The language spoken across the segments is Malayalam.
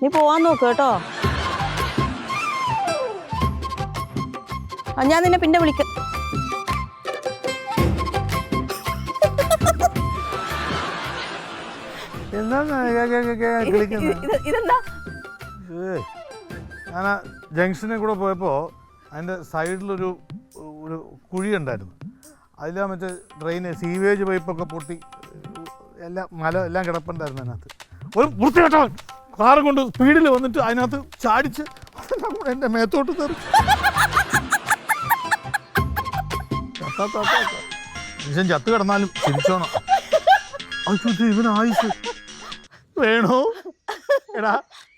നീ പോവാൻ നോക്ക് കേട്ടോ. ഞാൻ നിന്നെ പിന്നെ വിളിക്കാം. ഇതെന്താ? ഞാൻ ആ ജംഗ്ഷനിൽ കൂടെ പോയപ്പോ അതിന്റെ സൈഡിലൊരു കുഴി ഉണ്ടായിരുന്നു. അതിലാ മറ്റേ ഡ്രെയിന് സീവേജ് പൈപ്പൊക്കെ പൊട്ടി എല്ലാം കിടപ്പുണ്ടായിരുന്നു. അതിനകത്ത് ഒരു വൃത്തികെട്ട കാറും കൊണ്ട് സ്പീഡിൽ വന്നിട്ട് അതിനകത്ത് ചാടിച്ച് എൻ്റെ മേത്തോട്ട് തെറിച്ചു. മനുഷ്യൻ ചത്ത് കിടന്നാലും തിരിച്ചോണം. ഇവന് ആയുസ് വേണോ? എടാ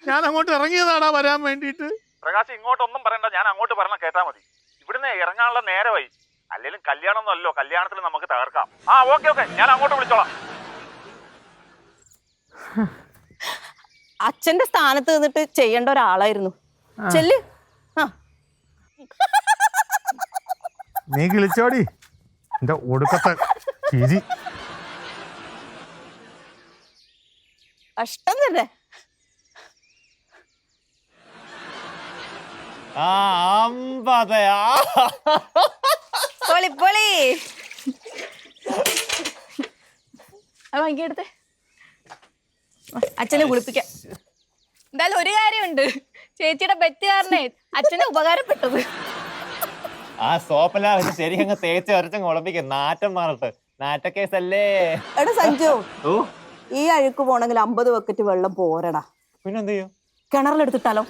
ഞാൻ അങ്ങോട്ട് ഇറങ്ങിയതാടാ വരാൻ വേണ്ടിയിട്ട്. പ്രകാശ് ഇങ്ങോട്ടൊന്നും പറയണ്ട, ഞാൻ അങ്ങോട്ട് പറഞ്ഞ കേട്ടാ മതി. ഇവിടുന്ന് ഇറങ്ങാനുള്ള നേരമായി. അല്ലെങ്കിലും കല്യാണം ഒന്നും അല്ലോ, കല്യാണത്തിൽ നമുക്ക് തകർക്കാം. ആ ഓക്കെ ഞാൻ അങ്ങോട്ട് വിളിച്ചോളാം. അച്ഛന്റെ സ്ഥാനത്ത് നിന്നിട്ട് ചെയ്യേണ്ട ഒരാളായിരുന്നു. ചെല്ല്. നീ കിളിച്ചോടി എന്റെ ഒടുക്കത്തെ ചിരി. കഷ്ടം തന്നെ. പൊളി പൊളി. വാങ്ങിയെടുത്തേ, അച്ഛനെ കുളിപ്പിക്കാം. എന്തായാലും ഒരു കാര്യമുണ്ട്, ചേച്ചിയുടെ ബെറ്റ് കാരണേ അച്ഛനെ ഉപകാരപ്പെട്ടത്. ആ സോപ്പെല്ലാം വെച്ച് ശരിക്കങ്ങ് തേച്ച് വരച്ചങ്ങ് ഉളപ്പിക്കും. നാറ്റം മാറട്ടെ, നാറ്റക്കേസല്ലേ. എടാ സഞ്ജു, ഈ അഴുക്ക് പോണെങ്കിൽ 50 ബക്കറ്റ് വെള്ളം പോരടാ. പിന്നെന്ത് ചെയ്യും? കിണറിലെടുത്തിട്ടാലോ?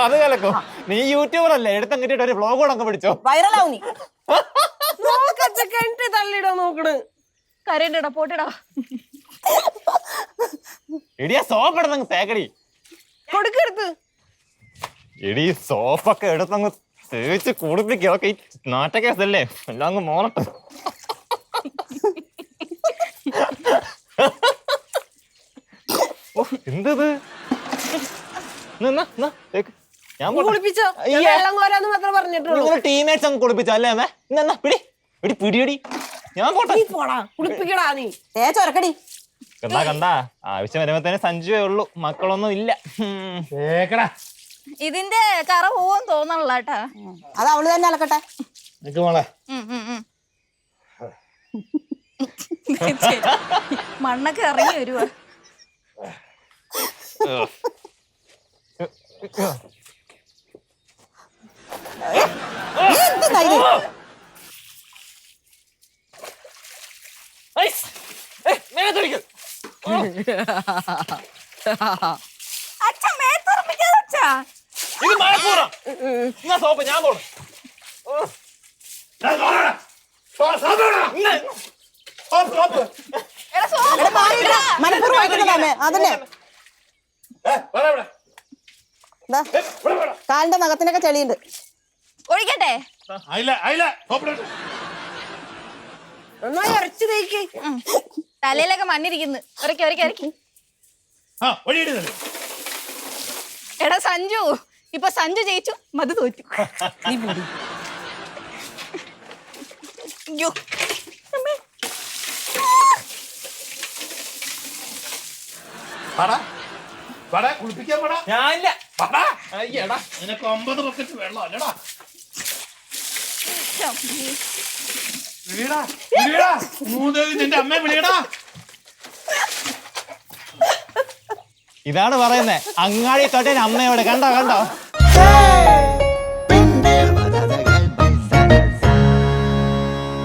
അത് കലക്കോ. നീ യൂട്യൂബർ അല്ലേ, എടുത്തങ്ങിട്ട് ഒരു വ്ലോഗ് കൂടെ അങ്ങ് പിടിച്ചോ. വൈറലാവും നീ. തള്ളിടാ നോക്കണ്. കരയണ്ടടാ, പോട്ടടാ. എടിയാ സോപ്പ് എടുത്തങ്ങ് തേക്കടി. കൊടുക്കെടുത്ത്. എടി സോപ്പൊക്കെ എടുത്തങ്ങ് തേച്ച് കുടിപ്പിക്കുക. ഈ നാറ്റക്കേസല്ലേ, എല്ലാം അങ്ങ് മോളട്ടെ. എന്തത്? ഞാൻ ടീമേറ്റ്സ് അങ്ങ് കുളിപ്പിച്ചോ അല്ലേ അമ്മേ? എന്നാ പിടി എടി പിടിയടി. ഞാൻ പോട്ടെ. കണ്ടാ കണ്ടാ, ആവശ്യം വരുമ്പത്തേനെ സഞ്ജുവേ ഉള്ളൂ, മക്കളൊന്നും ഇല്ല. ഇതിന്റെ കറ പോവാൻ തോന്നണല്ലോ കേട്ടാ. അത് അവള് തന്നെ അലക്കട്ടെ. മണ്ണൊക്കെ ഇറങ്ങി വരുവാ. ഇത് മഴക്കൂറാ. സോപ്പ് ഞാൻ തോന്നും. കാലിന്റെ നഖത്തിനൊക്കെ ചെളിയുണ്ട്. ഒഴിക്കട്ടെ. തലയിലൊക്കെ മണ്ണിരിക്കുന്നു. എടാ സഞ്ജു, ഇപ്പൊ സഞ്ജു ജയിച്ചു, മധു തോറ്റു. നീ പോടി. ഞാനില്ല. നിനക്ക് 50 ബക്കറ്റ് വെള്ളം അല്ലടാ. നിന്റെ അമ്മയെ വിളിയടാ. ഇതാണ് പറയുന്നേ, അങ്ങാടി തൊട്ടേ അമ്മയോട്. കണ്ടോ കണ്ടോ.